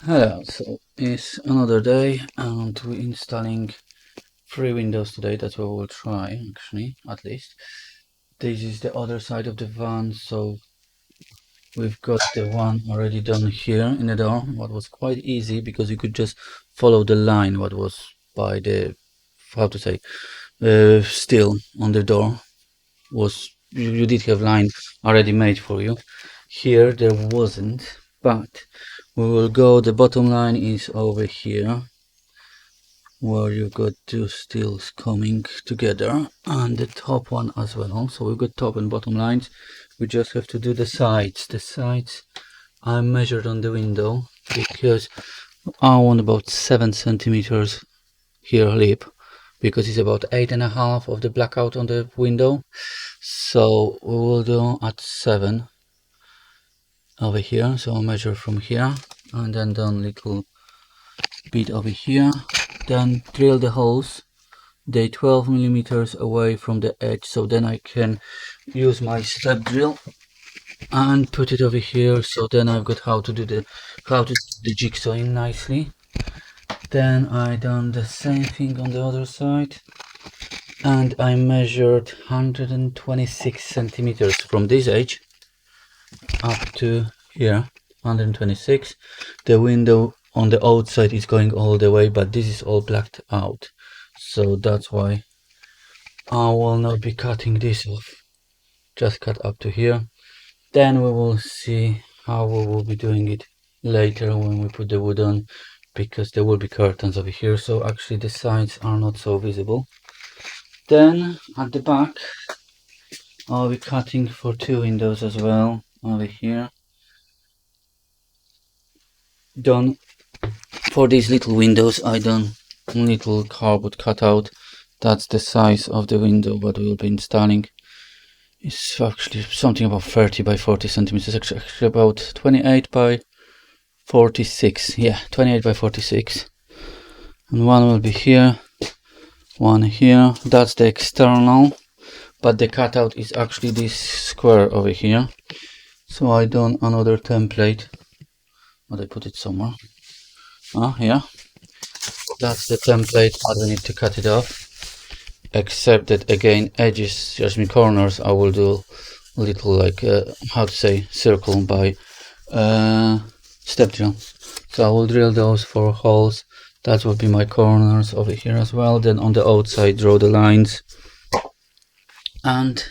Hello, so it's another day and we're installing 3 windows today. That's what we'll try, actually, at least. This is the other side of the van, so we've got the one already done here in the door, what was quite easy because you could just follow the line what was by the, how to say, steel on the door. Was you did have line already made for you. Here there wasn't, but we will go, the bottom line is over here where you've got two steels coming together and the top one as well. So we've got top and bottom lines. We just have to do the sides. The sides I measured on the window because I want about 7 centimeters here lip, because it's about 8.5 of the blackout on the window. So we will do at 7 over here. So I'll measure from here and then done little bit over here, then drill the holes. They 12 millimeters away from the edge, so then I can use my step drill and put it over here. So then I've got how to do the jigsaw in nicely. Then I done the same thing on the other side, and I measured 126 centimeters from this edge up to here. 126. The window on the outside is going all the way, but this is all blacked out, so that's why I will not be cutting this off. Just cut up to here. Then we will see how we will be doing it later when we put the wood on, because there will be curtains over here, so actually the sides are not so visible. Then at the back I'll be cutting for 2 windows as well over here. Done for these little windows. I done little cardboard cutout. That's the size of the window what we will be installing. It's actually something about 30 by 40 centimeters, actually about 28 by 46. Yeah, 28 by 46. And one will be here, one here. That's the external, but the cutout is actually this square over here. So I done another template, but I put it somewhere. Here. That's the template, but we need to cut it off. Except that again, edges, just me corners, I will do little like how to say, circle by step drill. So I will drill those 4 holes. That will be my corners over here as well. Then on the outside draw the lines, and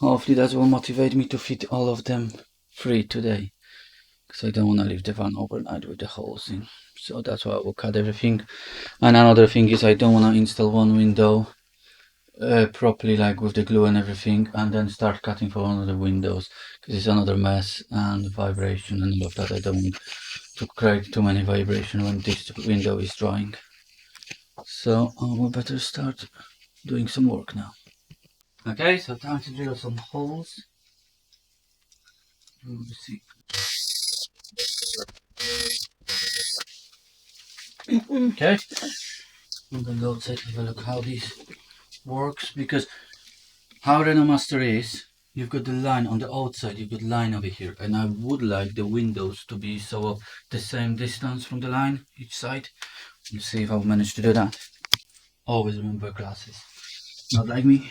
hopefully that will motivate me to fit all of them free today, because I don't want to leave the van overnight with the holes in. So that's why I will cut everything. And another thing is, I don't want to install one window properly, like with the glue and everything, and then start cutting for one of the windows, because it's another mess and vibration and all of that. I don't want to create too many vibration when this window is drying. So we better start doing some work now. Okay, so time to drill some holes. Let's see. Okay, I'm gonna go take a look how this works, because how Renault Master is, you've got the line on the outside, you've got line over here, and I would like the windows to be so the same distance from the line each side. Let's see if I'll manage to do that. Always remember glasses, not like me.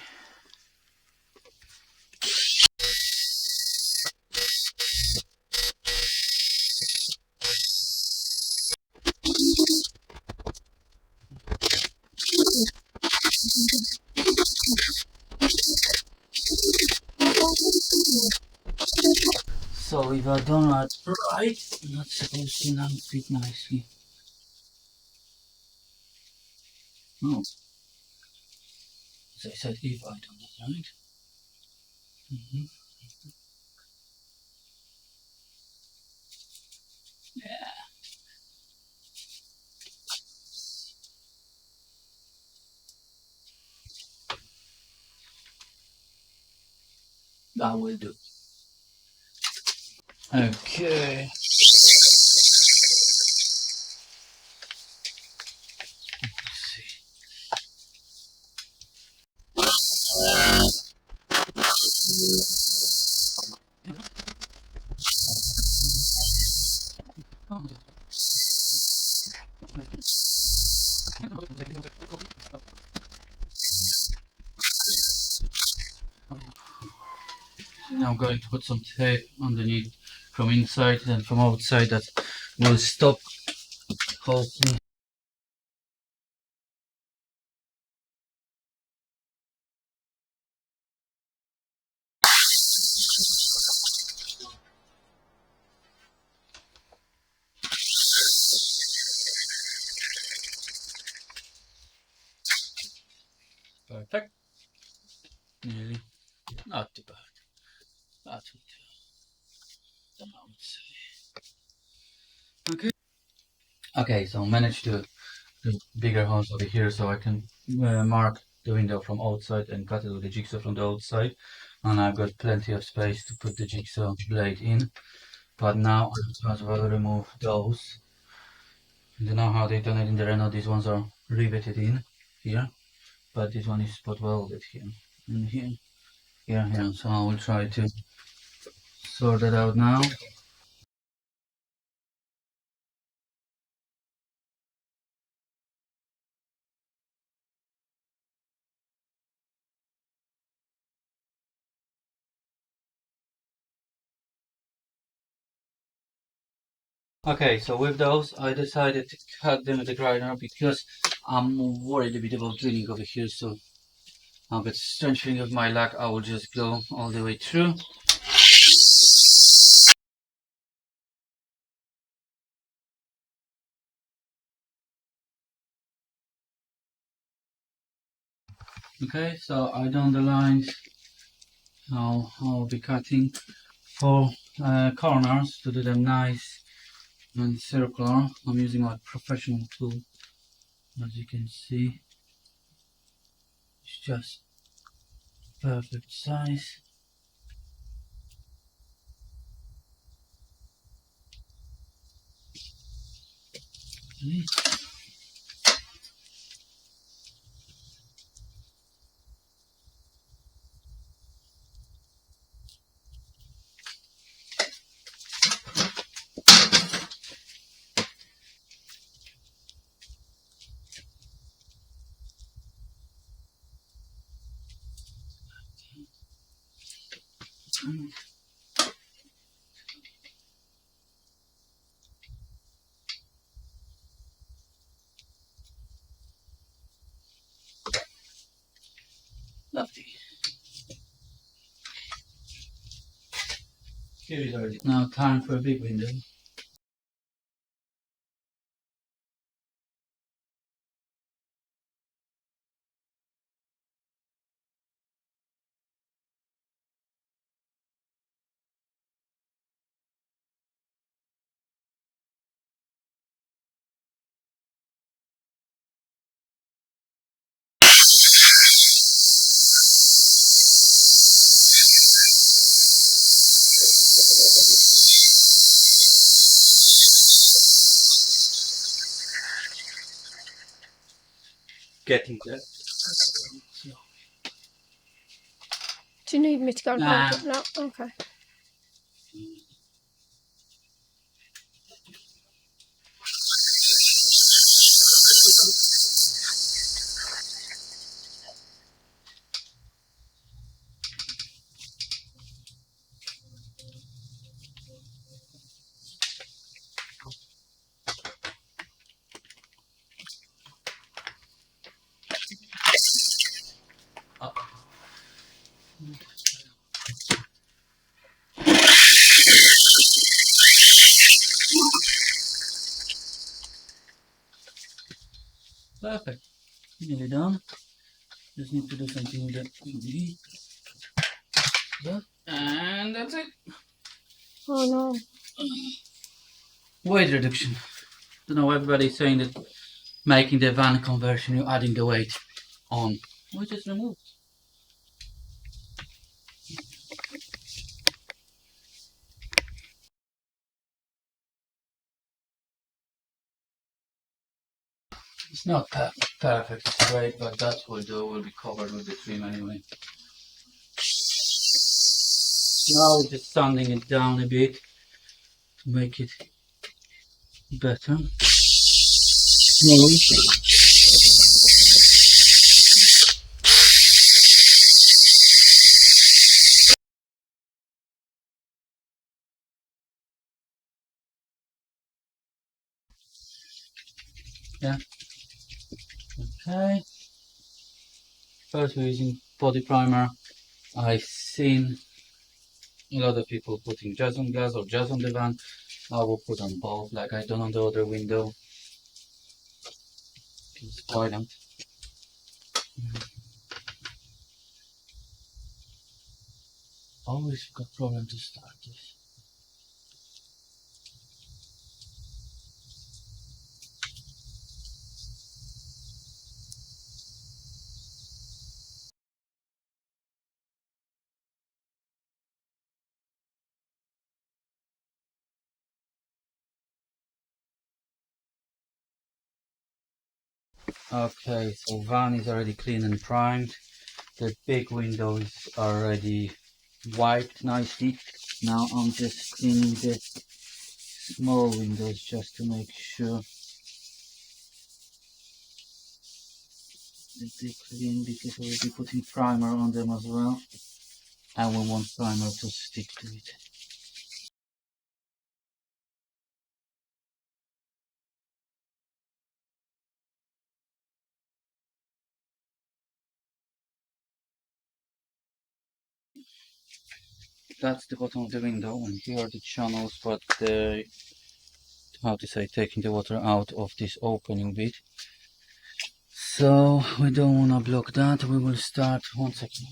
So if I don't that right, that's supposed to now fit nicely. Oh, as I said, if I done that right. Yeah, that will do. Okay. Let's see. Now I'm going to put some tape underneath from inside and from outside that will stop, hopefully. Perfect. Nearly. Not too bad. Not too bad, I would say. Okay. Okay, so managed to do bigger holes over here so I can mark the window from outside and cut it with the jigsaw from the outside. And I've got plenty of space to put the jigsaw blade in. But now I as well remove those. I don't know how they done it in the Renault. These ones are riveted in here, but this one is spot welded here and here, here. So I will try to sort that out now. Okay, so with those, I decided to cut them with the grinder because I'm worried a bit about drilling over here. So I've got strange feeling of my luck. I will just go all the way through. Okay, so I done the lines. Now I'll be cutting for corners to do them nice and circular. I'm using my professional tool, as you can see. It's just perfect size. Lovely. Here is already. Now time for a big window. Getting there. Do you need me to go and Nah. hold it now? Okay. Oh. Perfect. Nearly done. Just need to do something with that. And that's it. Oh no. Weight reduction. Don't know, everybody's saying that making the van conversion, you're adding the weight on. We just remove. It's not perfect straight, but that will do. Will be covered with the trim anyway. Now we're just sanding it down a bit to make it better. Smooth. Yeah. Okay. First we're using body primer. I've seen a lot of people putting just on glass or just on the van. I will put on both, like I done on the other window. Why not? Always got problem to start this. Okay, so van is already clean and primed. The big window is already wiped nicely. Now I'm just cleaning the small windows just to make sure that they're clean, because we'll be putting primer on them as well, and we want primer to stick to it. That's the bottom of the window, and here are the channels, but the, how to say, taking the water out of this opening bit. So we don't want to block that. We will start, 1 second.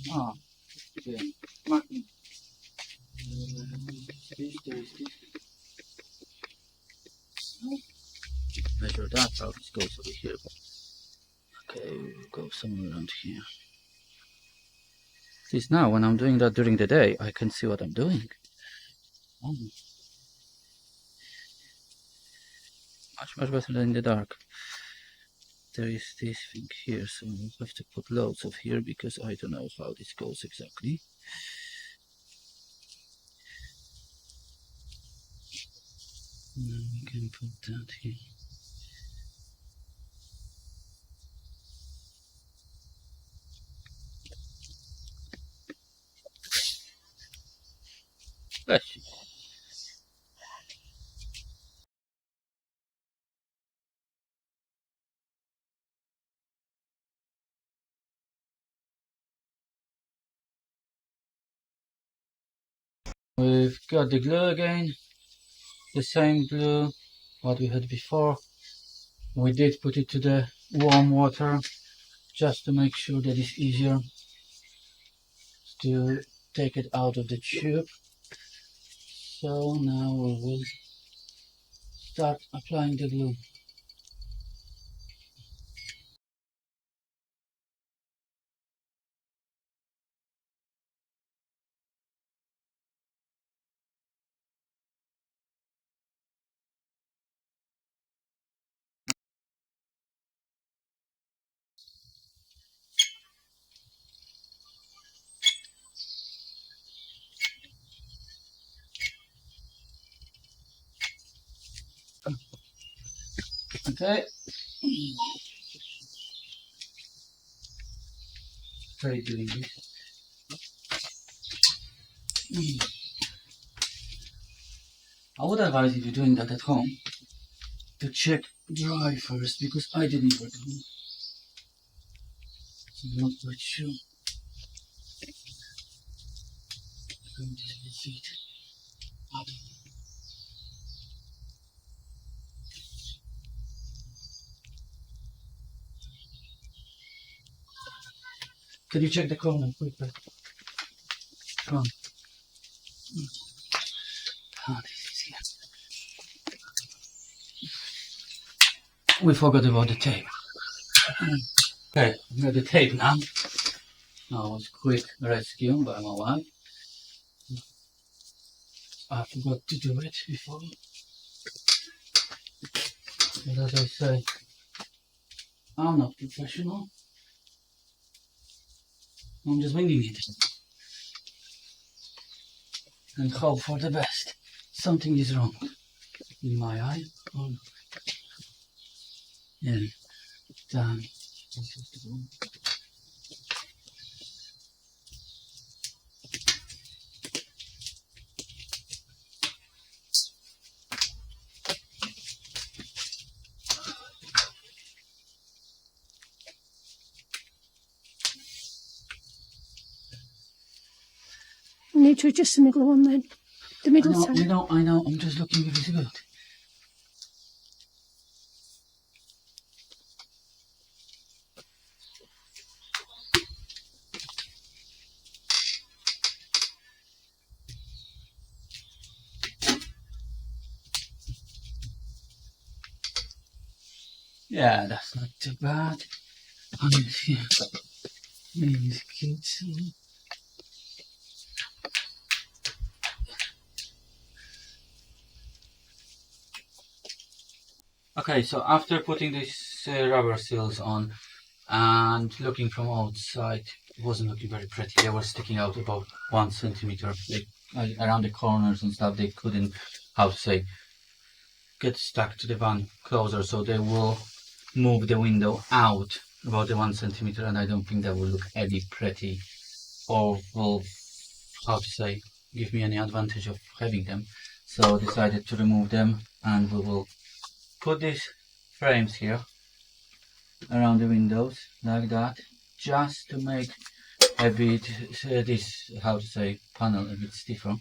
Okay. Measure that out. This goes over here. Okay, we'll go somewhere around here. This now, when I'm doing that during the day, I can see what I'm doing. Oh, much better than in the dark. There is this thing here, so we'll have to put loads of here because I don't know how this goes exactly. Now we can put that here. Bless you. We've got the glue again, the same glue what we had before. We did put it to the warm water just to make sure that it's easier to take it out of the tube. So now we will start applying the glue. Okay. Try doing this. I would advise, if you're doing that at home, to check dry first, because I didn't work on it. So I'm not quite sure. Can you check the corner quickly? Come on. Oh, this is here. We forgot about the tape. Okay, we got the tape now. That was quick rescue by my wife. I forgot to do it before. But as I say, I'm not professional. I'm just winging it and hope for the best. Something is wrong in my eye. Oh, yeah, done. This is the one. You need to adjust the middle one then. The middle side. I know. I'm just looking for visibility. Yeah, that's not too bad. I mean, yeah, these kids. Okay, so after putting these rubber seals on and looking from outside, it wasn't looking very pretty. They were sticking out about 1 centimeter. Around the corners and stuff, they couldn't, how to say, get stuck to the van closer, so they will move the window out about the 1 centimeter, and I don't think that will look any pretty or will, how to say, give me any advantage of having them. So I decided to remove them, and we will put these frames here around the windows like that, just to make a bit this, how to say, panel a bit stiffer,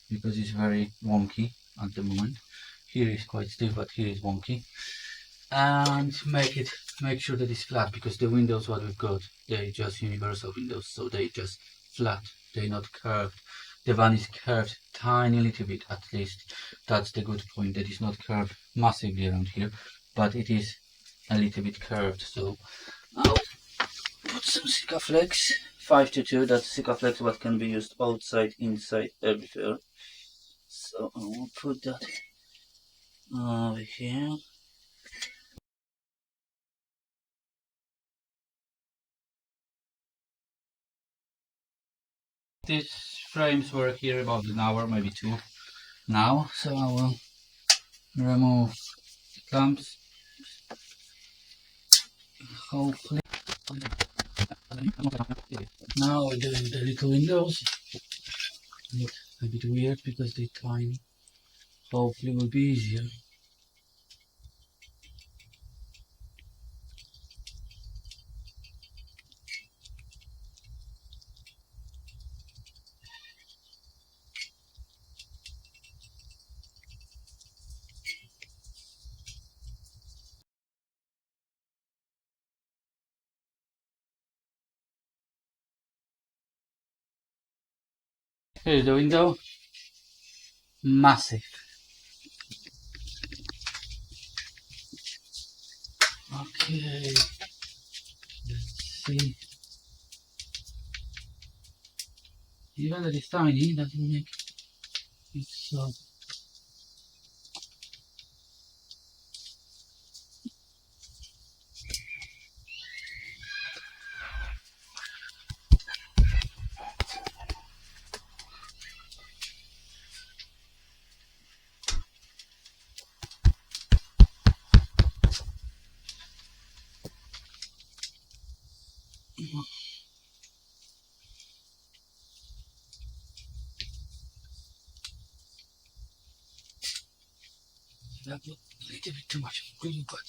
because it's very wonky at the moment. Here is quite stiff, but here is wonky. And make sure that it's flat, because the windows what we've got, they're just universal windows, so they just flat, they're not curved. The van is curved tiny little bit, at least. That's the good point, that it's not curved massively around here, but it is a little bit curved. So I'll put some Sikaflex 522. That's Sikaflex what can be used outside, inside, everywhere. So I will put that over here. These frames were here about an hour, maybe two now, so I will remove the clamps, hopefully. Now we're doing the little windows. Look a bit weird because they're tiny. Hopefully it will be easier. Here's the window. Massive. Okay, let's see. Even though it's tiny, doesn't make it so. That was a little bit too much of glue, but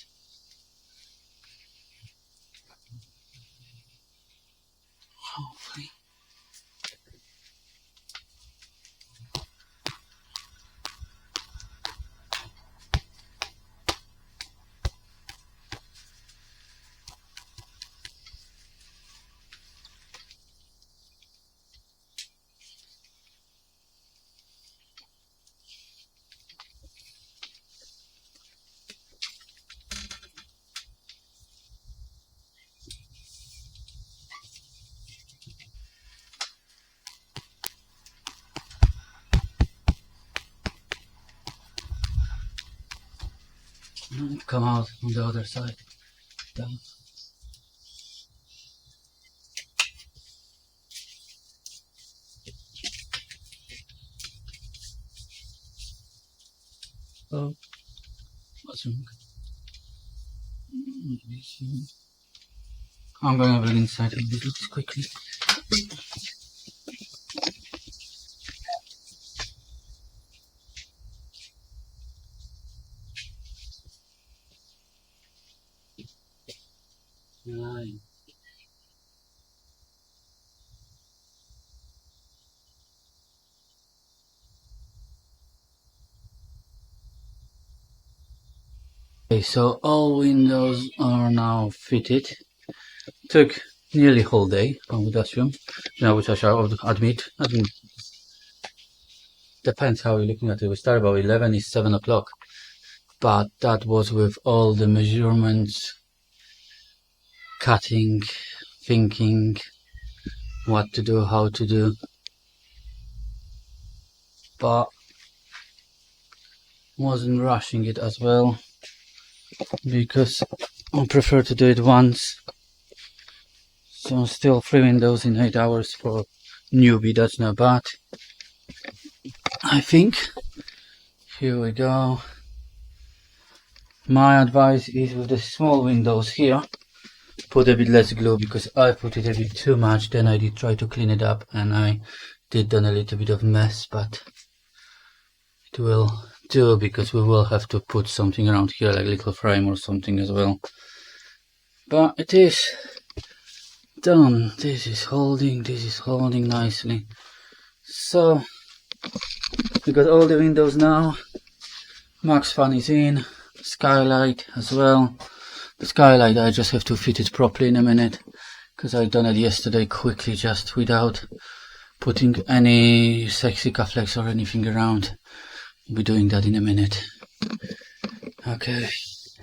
hopefully. Come out on the other side. Down. Oh. bathroom. I'm going to have a look inside and look this quickly. Right. Okay, so all windows are now fitted. Took nearly whole day, I would assume. Which I shall admit. I mean, depends how you're looking at it. We started about 11, it's 7 o'clock. But that was with all the measurements, cutting, thinking what to do, how to do. But wasn't rushing it as well, because I prefer to do it once. So still 3 windows in 8 hours for newbie, that's not bad, I think. Here we go. My advice is with the small windows here, put a bit less glue, because I put it a bit too much. Then I did try to clean it up and I did done a little bit of mess, but it will do, because we will have to put something around here, like a little frame or something as well. But it is done. This is holding nicely. So we got all the windows now. Max fan is in, skylight as well. The skylight I just have to fit it properly in a minute, because I done it yesterday quickly, just without putting any sexy cufflinks or anything around. I'll be doing that in a minute. Okay.